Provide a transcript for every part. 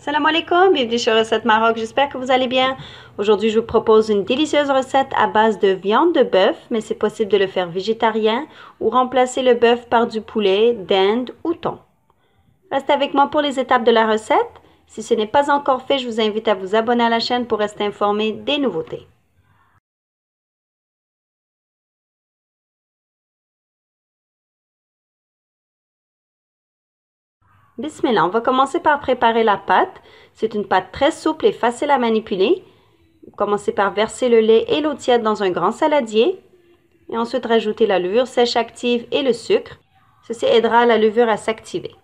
Salam alaikum, bienvenue sur Recette Maroc, j'espère que vous allez bien. Aujourd'hui, je vous propose une délicieuse recette à base de viande de bœuf, mais c'est possible de le faire végétarien ou remplacer le bœuf par du poulet, dinde ou thon. Restez avec moi pour les étapes de la recette. Si ce n'est pas encore fait, je vous invite à vous abonner à la chaîne pour rester informé des nouveautés. Bismillah, on va commencer par préparer la pâte. C'est une pâte très souple et facile à manipuler. Commencez par verser le lait et l'eau tiède dans un grand saladier et ensuite rajouter la levure sèche active et le sucre. Ceci aidera la levure à s'activer.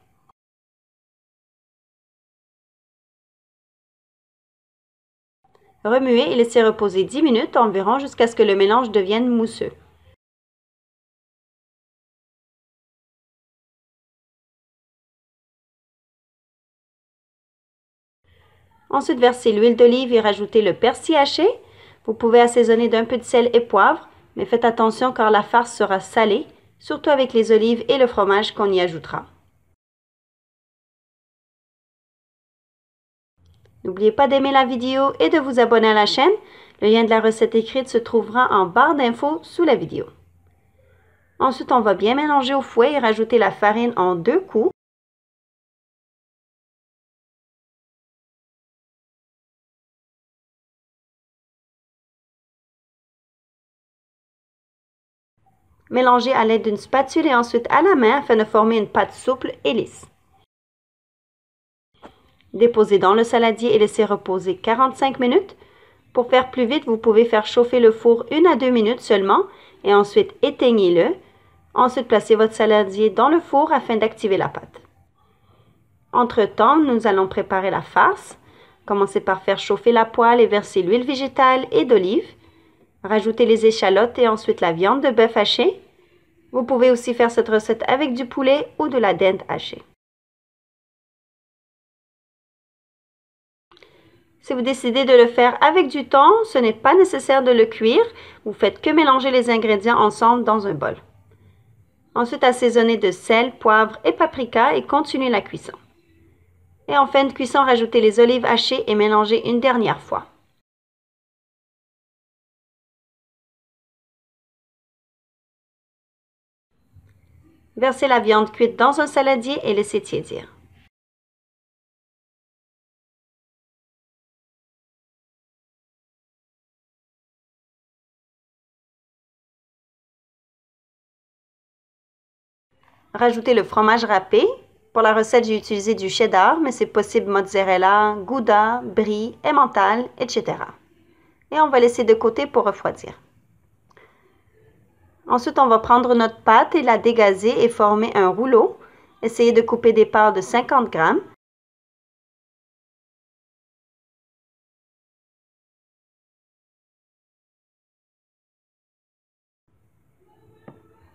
Remuez et laissez reposer 10 minutes environ jusqu'à ce que le mélange devienne mousseux. Ensuite, versez l'huile d'olive et rajoutez le persil haché. Vous pouvez assaisonner d'un peu de sel et poivre, mais faites attention car la farce sera salée, surtout avec les olives et le fromage qu'on y ajoutera. N'oubliez pas d'aimer la vidéo et de vous abonner à la chaîne. Le lien de la recette écrite se trouvera en barre d'infos sous la vidéo. Ensuite, on va bien mélanger au fouet et rajouter la farine en 2 coups. Mélangez à l'aide d'une spatule et ensuite à la main afin de former une pâte souple et lisse. Déposez dans le saladier et laissez reposer 45 minutes. Pour faire plus vite, vous pouvez faire chauffer le four 1 à 2 minutes seulement et ensuite éteignez-le. Ensuite, placez votre saladier dans le four afin d'activer la pâte. Entre-temps, nous allons préparer la farce. Commencez par faire chauffer la poêle et verser l'huile végétale et d'olive. Rajoutez les échalotes et ensuite la viande de bœuf hachée. Vous pouvez aussi faire cette recette avec du poulet ou de la dinde hachée. Si vous décidez de le faire avec du thon, ce n'est pas nécessaire de le cuire. Vous faites que mélanger les ingrédients ensemble dans un bol. Ensuite, assaisonnez de sel, poivre et paprika et continuez la cuisson. Et en fin de cuisson, rajoutez les olives hachées et mélangez une dernière fois. Versez la viande cuite dans un saladier et laissez tiédir. Rajoutez le fromage râpé. Pour la recette, j'ai utilisé du cheddar, mais c'est possible mozzarella, gouda, brie, emmental, etc. Et on va laisser de côté pour refroidir. Ensuite, on va prendre notre pâte et la dégazer et former un rouleau. Essayez de couper des parts de 50 grammes.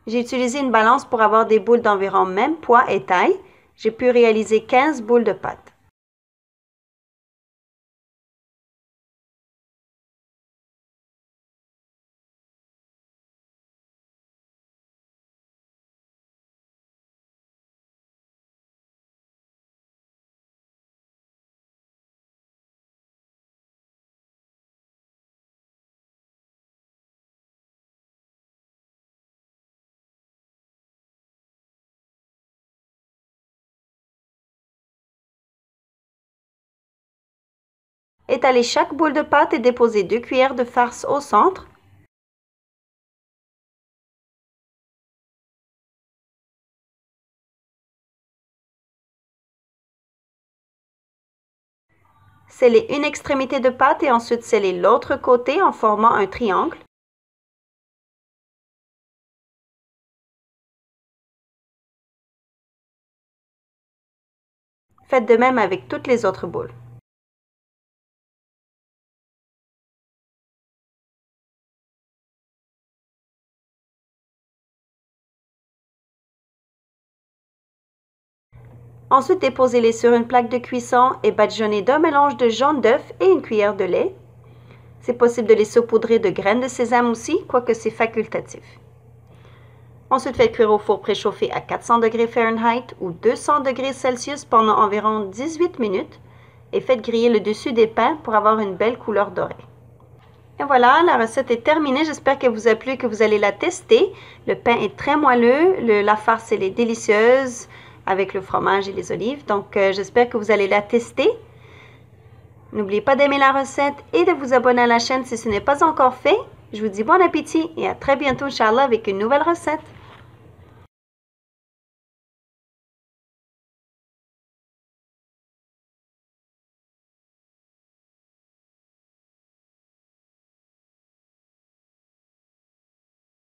J'ai utilisé une balance pour avoir des boules d'environ même poids et taille. J'ai pu réaliser 15 boules de pâte. Étalez chaque boule de pâte et déposez 2 cuillères de farce au centre. Scellez une extrémité de pâte et ensuite scellez l'autre côté en formant un triangle. Faites de même avec toutes les autres boules. Ensuite, déposez-les sur une plaque de cuisson et badigeonnez d'un mélange de jaune d'œuf et une cuillère de lait. C'est possible de les saupoudrer de graines de sésame aussi, quoique c'est facultatif. Ensuite, faites cuire au four préchauffé à 400 degrés Fahrenheit ou 200 degrés Celsius pendant environ 18 minutes et faites griller le dessus des pains pour avoir une belle couleur dorée. Et voilà, la recette est terminée. J'espère qu'elle vous a plu, que vous allez la tester. Le pain est très moelleux. La farce, elle est délicieuse avec le fromage et les olives. Donc, j'espère que vous allez la tester. N'oubliez pas d'aimer la recette et de vous abonner à la chaîne si ce n'est pas encore fait. Je vous dis bon appétit et à très bientôt, Inch'Allah, avec une nouvelle recette.